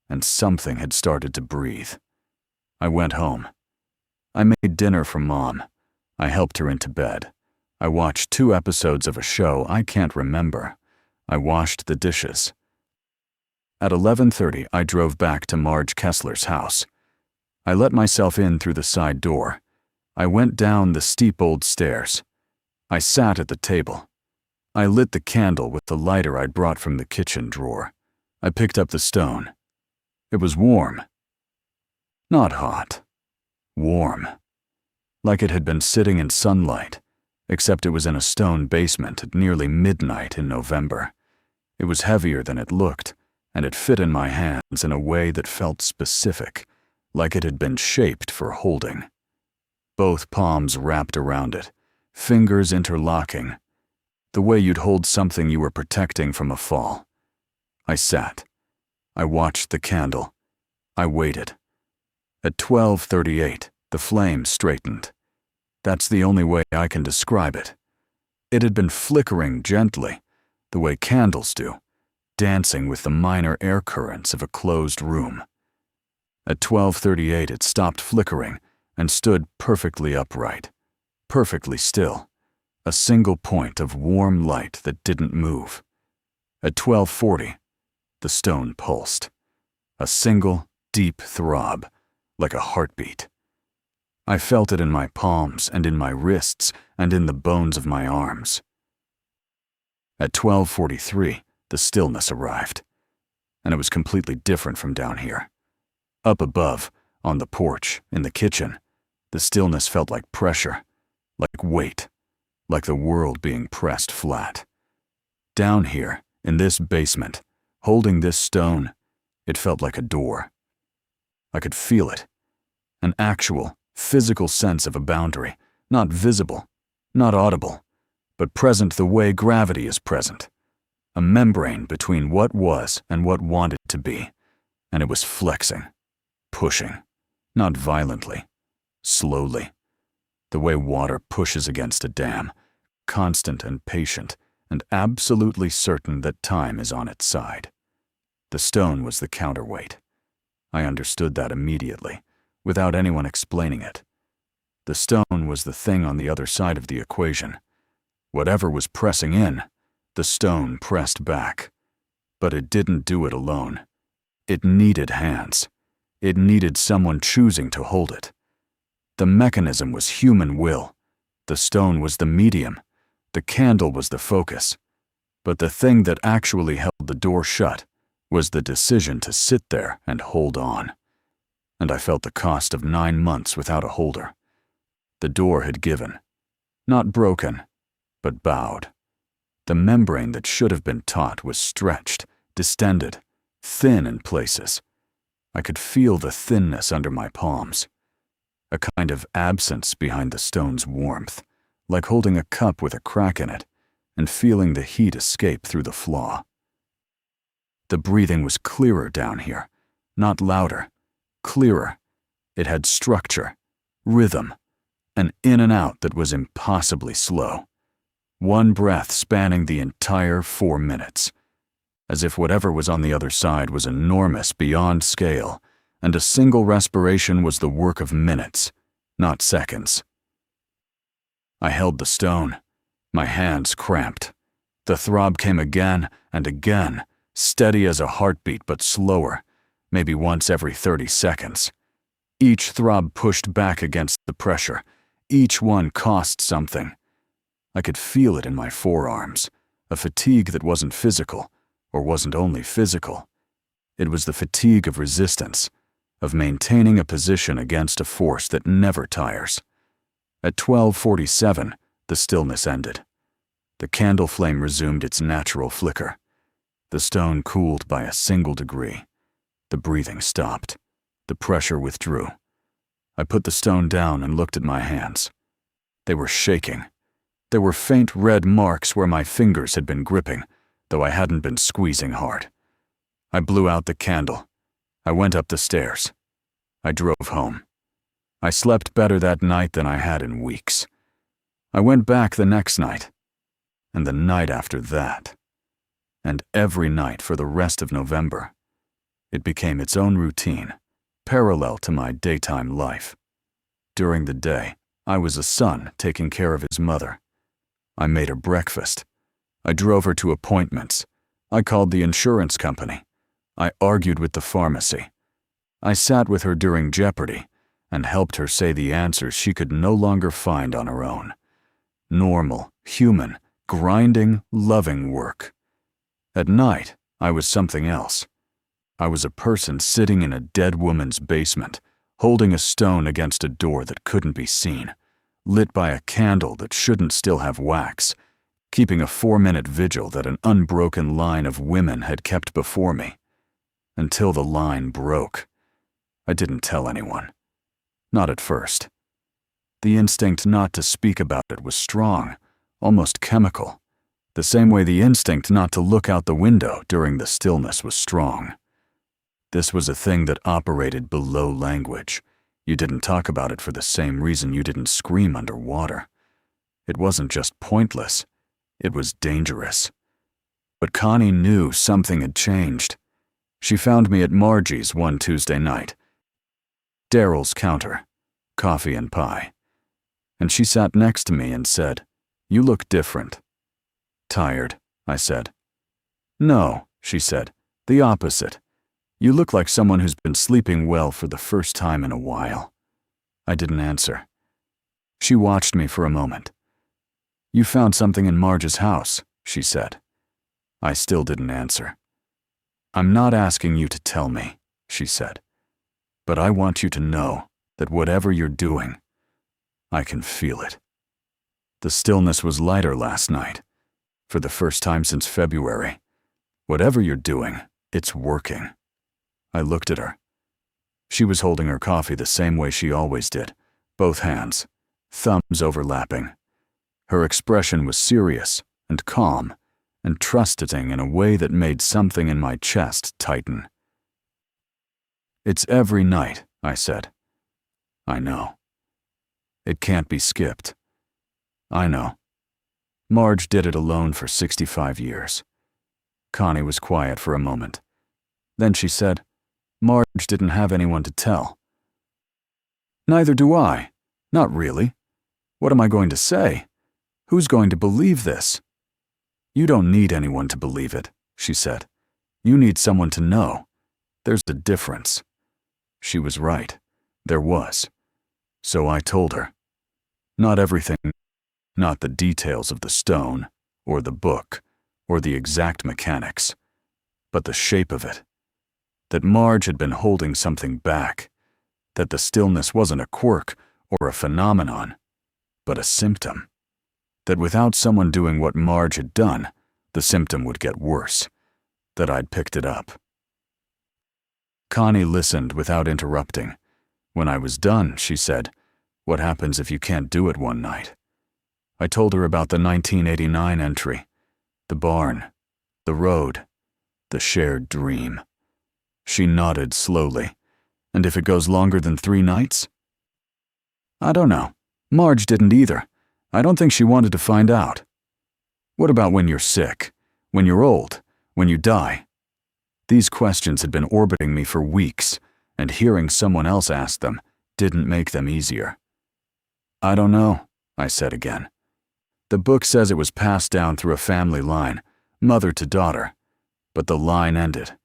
and something had started to breathe. I went home. I made dinner for Mom. I helped her into bed. I watched 2 episodes of a show I can't remember. I washed the dishes. At 11:30, I drove back to Marge Kessler's house. I let myself in through the side door. I went down the steep old stairs. I sat at the table. I lit the candle with the lighter I'd brought from the kitchen drawer. I picked up the stone. It was warm. Not hot. Warm. Like it had been sitting in sunlight, except it was in a stone basement at nearly midnight in November. It was heavier than it looked, and it fit in my hands in a way that felt specific, like it had been shaped for holding. Both palms wrapped around it, fingers interlocking, the way you'd hold something you were protecting from a fall. I sat. I watched the candle. I waited. At 12:38, the flame straightened. That's the only way I can describe it. It had been flickering gently, the way candles do, dancing with the minor air currents of a closed room. At 12:38, it stopped flickering and stood perfectly upright, perfectly still, a single point of warm light that didn't move. At 12:40, the stone pulsed, a single, deep throb, like a heartbeat. I felt it in my palms and in my wrists and in the bones of my arms. At 12:43, the stillness arrived, and it was completely different from down here. Up above, on the porch, in the kitchen, the stillness felt like pressure, like weight, like the world being pressed flat. Down here, in this basement, holding this stone, it felt like a door. I could feel it, an actual, physical sense of a boundary, not visible, not audible, but present the way gravity is present, a membrane between what was and what wanted to be, and it was flexing, pushing, not violently, slowly, the way water pushes against a dam, constant and patient, and absolutely certain that time is on its side. The stone was the counterweight. I understood that immediately, without anyone explaining it. The stone was the thing on the other side of the equation. Whatever was pressing in, the stone pressed back. But it didn't do it alone. It needed hands. It needed someone choosing to hold it. The mechanism was human will. The stone was the medium. The candle was the focus. But the thing that actually held the door shut was the decision to sit there and hold on. And I felt the cost of 9 months without a holder. The door had given. Not broken, but bowed. The membrane that should have been taut was stretched, distended, thin in places. I could feel the thinness under my palms. A kind of absence behind the stone's warmth, like holding a cup with a crack in it and feeling the heat escape through the flaw. The breathing was clearer down here, not louder, clearer. It had structure, rhythm, an in and out that was impossibly slow. One breath spanning the entire 4 minutes, as if whatever was on the other side was enormous beyond scale, and a single respiration was the work of minutes, not seconds. I held the stone. My hands cramped. The throb came again and again, steady as a heartbeat but slower, maybe once every 30 seconds. Each throb pushed back against the pressure. Each one cost something. I could feel it in my forearms, a fatigue that wasn't physical, or wasn't only physical. It was the fatigue of resistance, of maintaining a position against a force that never tires. At 12:47, the stillness ended. The candle flame resumed its natural flicker. The stone cooled by a single degree. The breathing stopped. The pressure withdrew. I put the stone down and looked at my hands. They were shaking. There were faint red marks where my fingers had been gripping, though I hadn't been squeezing hard. I blew out the candle. I went up the stairs. I drove home. I slept better that night than I had in weeks. I went back the next night, and the night after that, and every night for the rest of November. It became its own routine, parallel to my daytime life. During the day, I was a son taking care of his mother. I made her breakfast. I drove her to appointments. I called the insurance company. I argued with the pharmacy. I sat with her during Jeopardy and helped her say the answers she could no longer find on her own. Normal, human, grinding, loving work. At night, I was something else. I was a person sitting in a dead woman's basement, holding a stone against a door that couldn't be seen, lit by a candle that shouldn't still have wax, keeping a 4-minute vigil that an unbroken line of women had kept before me. Until the line broke. I didn't tell anyone. Not at first. The instinct not to speak about it was strong, almost chemical, the same way the instinct not to look out the window during the stillness was strong. This was a thing that operated below language. You didn't talk about it for the same reason you didn't scream underwater. It wasn't just pointless, it was dangerous. But Connie knew something had changed. She found me at Margie's one Tuesday night. Daryl's counter, coffee and pie. And she sat next to me and said, "You look different." "Tired," I said. "No," she said, "the opposite. You look like someone who's been sleeping well for the first time in a while." I didn't answer. She watched me for a moment. "You found something in Marge's house," she said. I still didn't answer. "I'm not asking you to tell me," she said. "But I want you to know that whatever you're doing, I can feel it." The stillness was lighter last night, for the first time since February. Whatever you're doing, it's working. I looked at her. She was holding her coffee the same way she always did, both hands, thumbs overlapping. Her expression was serious and calm and trusting in a way that made something in my chest tighten. "It's every night," I said. "I know. It can't be skipped." "I know. Marge did it alone for 65 years. Connie was quiet for a moment. Then she said, "Marge didn't have anyone to tell." "Neither do I. Not really. What am I going to say? Who's going to believe this?" "You don't need anyone to believe it," she said. "You need someone to know. There's a difference." She was right. There was. So I told her. Not everything, not the details of the stone, or the book, or the exact mechanics, but the shape of it. That Marge had been holding something back. That the stillness wasn't a quirk or a phenomenon, but a symptom. That without someone doing what Marge had done, the symptom would get worse. That I'd picked it up. Connie listened without interrupting. When I was done, she said, "What happens if you can't do it one night?" I told her about the 1989 entry, the barn, the road, the shared dream. She nodded slowly. "And if it goes longer than 3 nights?" "I don't know. Marge didn't either. I don't think she wanted to find out." "What about when you're sick? When you're old? When you die?" These questions had been orbiting me for weeks, and hearing someone else ask them didn't make them easier. "I don't know," I said again. "The book says it was passed down through a family line, mother to daughter, but the line ended.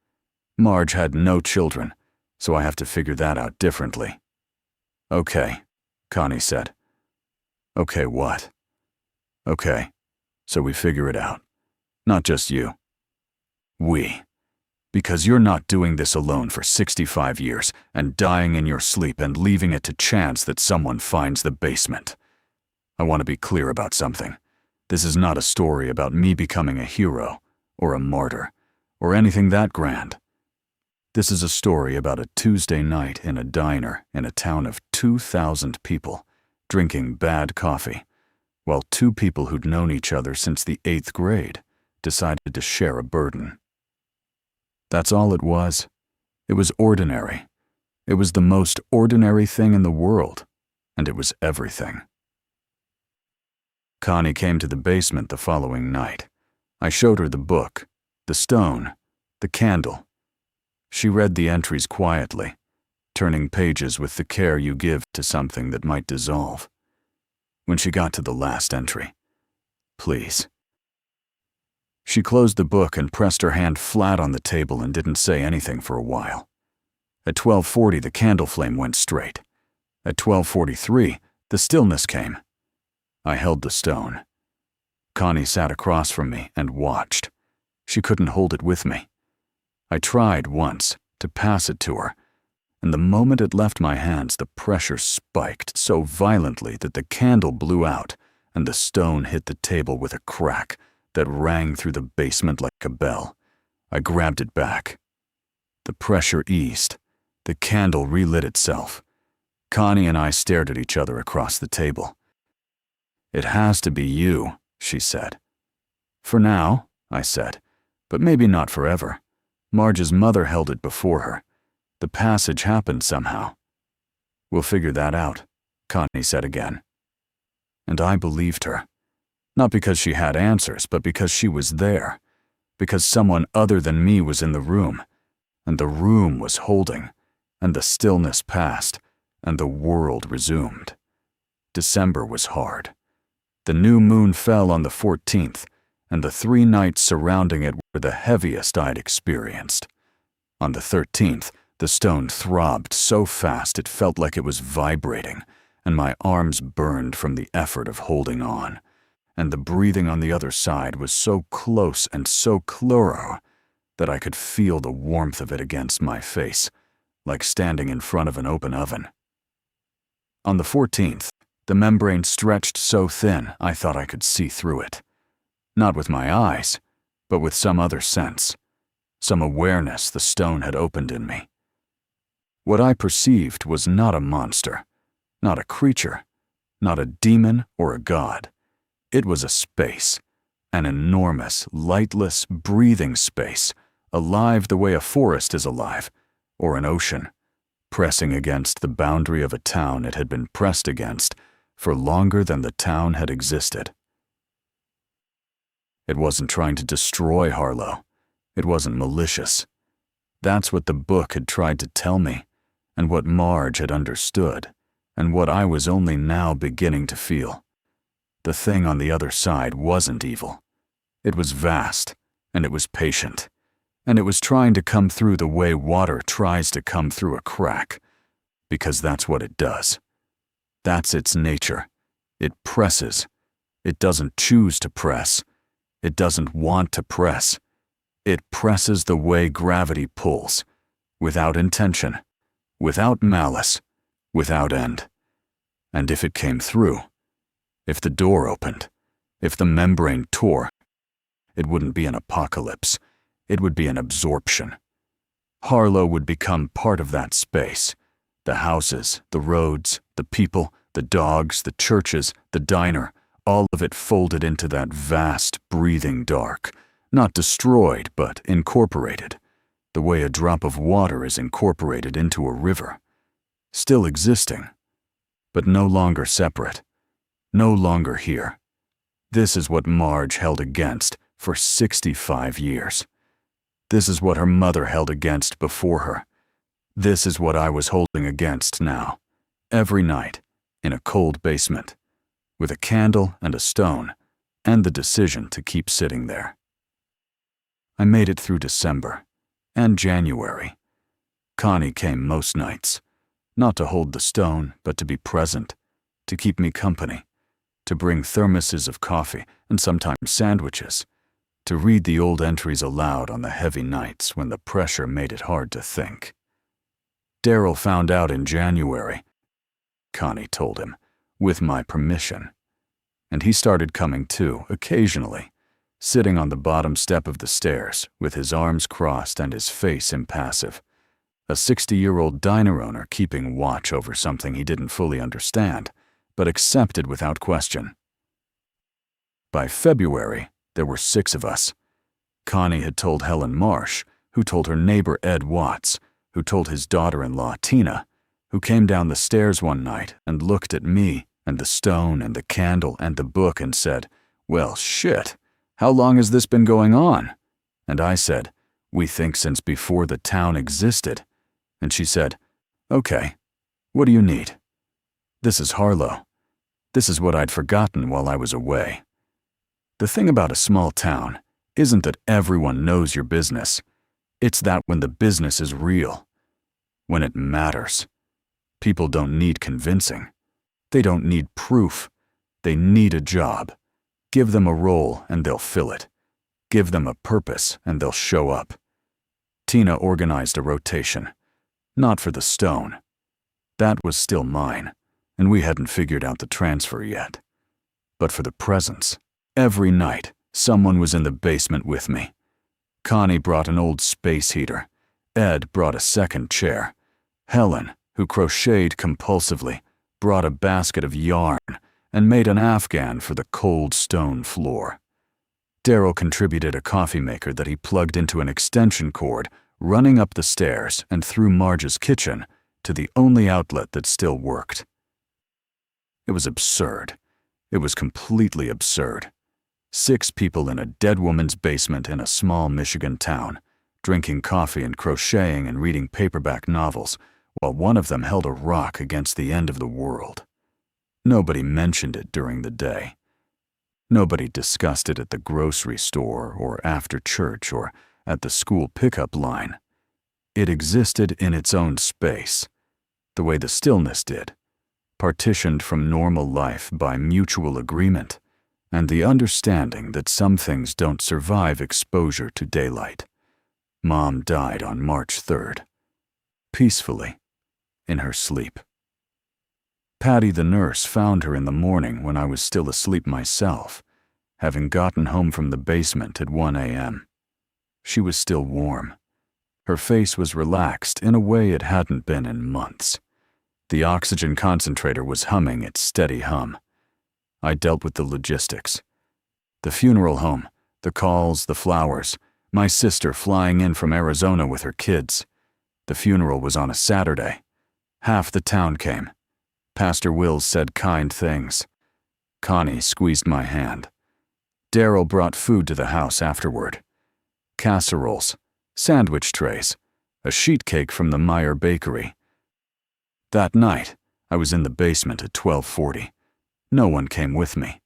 Marge had no children, so I have to figure that out differently." "Okay," Connie said. "Okay, what?" "Okay, so we figure it out. Not just you. We. Because you're not doing this alone for 65 years and dying in your sleep and leaving it to chance that someone finds the basement. I want to be clear about something. This is not a story about me becoming a hero or a martyr or anything that grand. This is a story about a Tuesday night in a diner in a town of 2,000 people, drinking bad coffee, while 2 people who'd known each other since the 8th grade decided to share a burden. That's all it was. It was ordinary. It was the most ordinary thing in the world, and it was everything. Connie came to the basement the following night. I showed her the book, the stone, the candle. She read the entries quietly, turning pages with the care you give to something that might dissolve. When she got to the last entry, "Please." She closed the book and pressed her hand flat on the table and didn't say anything for a while. At 12:40, the candle flame went straight. At 12:43, the stillness came. I held the stone. Connie sat across from me and watched. She couldn't hold it with me. I tried once to pass it to her, and the moment it left my hands, the pressure spiked so violently that the candle blew out and the stone hit the table with a crack that rang through the basement like a bell. I grabbed it back. The pressure eased. The candle relit itself. Connie and I stared at each other across the table. "It has to be you," she said. "For now," I said, "but maybe not forever. Marge's mother held it before her. The passage happened somehow." "We'll figure that out," Connie said again. And I believed her. Not because she had answers, but because she was there. Because someone other than me was in the room, and the room was holding, and the stillness passed, and the world resumed. December was hard. The new moon fell on the 14th, and the 3 nights surrounding it were the heaviest I'd experienced. On the 13th, the stone throbbed so fast it felt like it was vibrating, and my arms burned from the effort of holding on. And the breathing on the other side was so close and so chloro that I could feel the warmth of it against my face, like standing in front of an open oven. On the 14th, the membrane stretched so thin I thought I could see through it. Not with my eyes, but with some other sense, some awareness the stone had opened in me. What I perceived was not a monster, not a creature, not a demon or a god. It was a space, an enormous, lightless, breathing space, alive the way a forest is alive, or an ocean, pressing against the boundary of a town it had been pressed against for longer than the town had existed. It wasn't trying to destroy Harlow. It wasn't malicious. That's what the book had tried to tell me, and what Marge had understood, and what I was only now beginning to feel. The thing on the other side wasn't evil. It was vast, and it was patient, and it was trying to come through the way water tries to come through a crack, because that's what it does. That's its nature. It presses. It doesn't choose to press. It doesn't want to press. It presses the way gravity pulls, without intention, without malice, without end. And if it came through, if the door opened, if the membrane tore, it wouldn't be an apocalypse, it would be an absorption. Harlow would become part of that space. The houses, the roads, the people, the dogs, the churches, the diner, all of it folded into that vast, breathing dark, not destroyed, but incorporated, the way a drop of water is incorporated into a river. Still existing, but no longer separate, no longer here. This is what Marge held against for 65 years. This is what her mother held against before her. This is what I was holding against now, every night, in a cold basement, with a candle and a stone, and the decision to keep sitting there. I made it through December, and January. Connie came most nights, not to hold the stone, but to be present, to keep me company, to bring thermoses of coffee and sometimes sandwiches, to read the old entries aloud on the heavy nights when the pressure made it hard to think. Daryl found out in January, Connie told him, with my permission, and he started coming too, occasionally, sitting on the bottom step of the stairs with his arms crossed and his face impassive, a 60-year-old diner owner keeping watch over something he didn't fully understand, but accepted without question. By February, there were 6 of us. Connie had told Helen Marsh, who told her neighbor Ed Watts, who told his daughter-in-law Tina, who came down the stairs one night and looked at me and the stone and the candle and the book and said, "Well, shit, how long has this been going on?" And I said, "We think since before the town existed." And she said, "Okay, what do you need?" This is Harlow. This is what I'd forgotten while I was away. The thing about a small town isn't that everyone knows your business. It's that when the business is real, when it matters, people don't need convincing. They don't need proof. They need a job. Give them a role and they'll fill it. Give them a purpose and they'll show up. Tina organized a rotation, not for the stone. That was still mine, and we hadn't figured out the transfer yet. But for the presence. Every night, someone was in the basement with me. Connie brought an old space heater. Ed brought a second chair. Helen, who crocheted compulsively, brought a basket of yarn and made an afghan for the cold stone floor. Daryl contributed a coffee maker that he plugged into an extension cord running up the stairs and through Marge's kitchen to the only outlet that still worked. It was absurd. It was completely absurd. 6 people in a dead woman's basement in a small Michigan town, drinking coffee and crocheting and reading paperback novels, while one of them held a rock against the end of the world. Nobody mentioned it during the day. Nobody discussed it at the grocery store or after church or at the school pickup line. It existed in its own space, the way the stillness did, partitioned from normal life by mutual agreement and the understanding that some things don't survive exposure to daylight. Mom died on March 3rd, peacefully, in her sleep. Patty the nurse found her in the morning when I was still asleep myself, having gotten home from the basement at 1 a.m. She was still warm. Her face was relaxed in a way it hadn't been in months. The oxygen concentrator was humming its steady hum. I dealt with the logistics. The funeral home, the calls, the flowers, my sister flying in from Arizona with her kids. The funeral was on a Saturday. Half the town came. Pastor Wills said kind things. Connie squeezed my hand. Daryl brought food to the house afterward. Casseroles, sandwich trays, a sheet cake from the Meyer bakery. That night, I was in the basement at 12:40. No one came with me.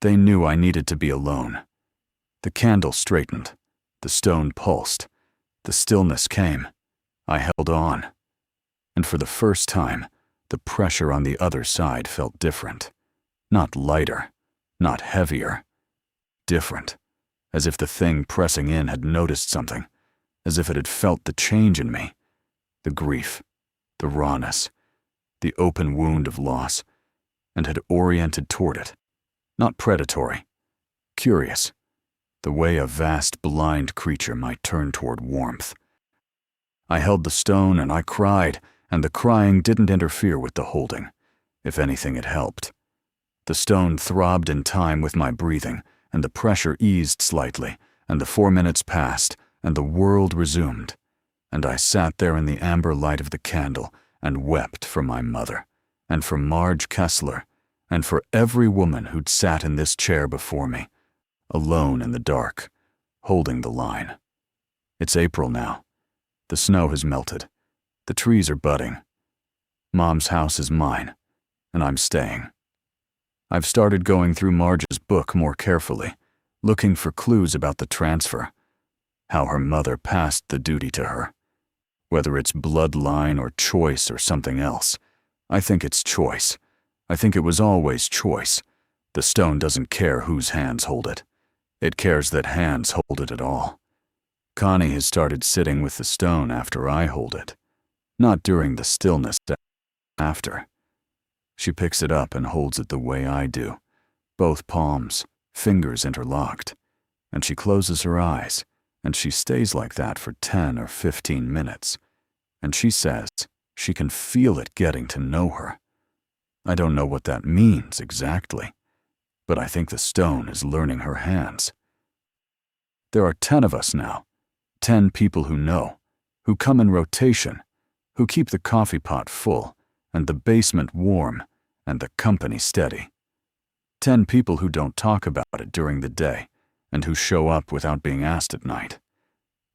They knew I needed to be alone. The candle straightened. The stone pulsed. The stillness came. I held on. And for the first time, the pressure on the other side felt different. Not lighter, not heavier. Different. as if the thing pressing in had noticed something, as if it had felt the change in me, the grief, the rawness, the open wound of loss, and had oriented toward it, not predatory, curious, the way a vast blind creature might turn toward warmth. I held the stone and I cried, and the crying didn't interfere with the holding. If anything, it helped. The stone throbbed in time with my breathing, and the pressure eased slightly, and the 4 minutes passed, and the world resumed. And I sat there in the amber light of the candle and wept for my mother, and for Marge Kessler, and for every woman who'd sat in this chair before me, alone in the dark, holding the line. It's April now. The snow has melted. The trees are budding. Mom's house is mine, and I'm staying. I've started going through Marge's book more carefully, looking for clues about the transfer, how her mother passed the duty to her. Whether it's bloodline or choice or something else, I think it's choice. I think it was always choice. The stone doesn't care whose hands hold it. It cares that hands hold it at all. Connie has started sitting with the stone after I hold it, not during the stillness after. She picks it up and holds it the way I do, both palms, fingers interlocked, and she closes her eyes, and she stays like that for 10 or 15 minutes, and she says she can feel it getting to know her. I don't know what that means exactly, but I think the stone is learning her hands. There are 10 of us now. 10 people who know, who come in rotation, who keep the coffee pot full and the basement warm and the company steady. 10 people who don't talk about it during the day and who show up without being asked at night.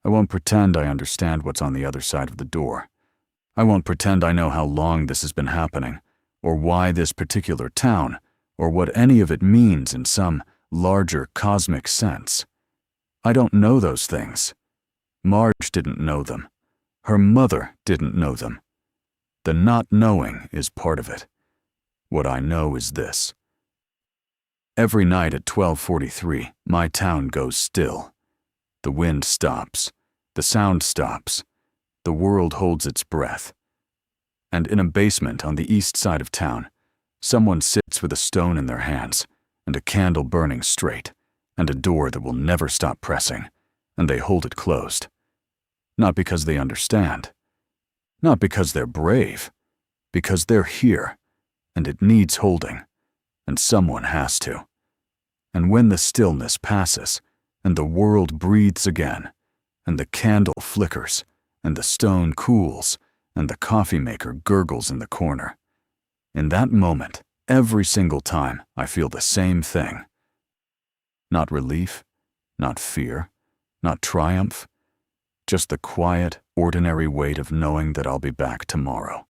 I won't pretend I understand what's on the other side of the door. I won't pretend I know how long this has been happening, or why this particular town, or what any of it means in some larger cosmic sense. I don't know those things. Marge didn't know them. Her mother didn't know them. The not knowing is part of it. What I know is this. Every night at 12:43, my town goes still. The wind stops. The sound stops. The world holds its breath. And in a basement on the east side of town, someone sits with a stone in their hands, and a candle burning straight, and a door that will never stop pressing, and they hold it closed. Not because they understand. Not because they're brave. Because they're here, and it needs holding, and someone has to. And when the stillness passes, and the world breathes again, and the candle flickers, and the stone cools, and the coffee maker gurgles in the corner, in that moment, every single time, I feel the same thing. Not relief, not fear, not triumph, just the quiet, ordinary weight of knowing that I'll be back tomorrow.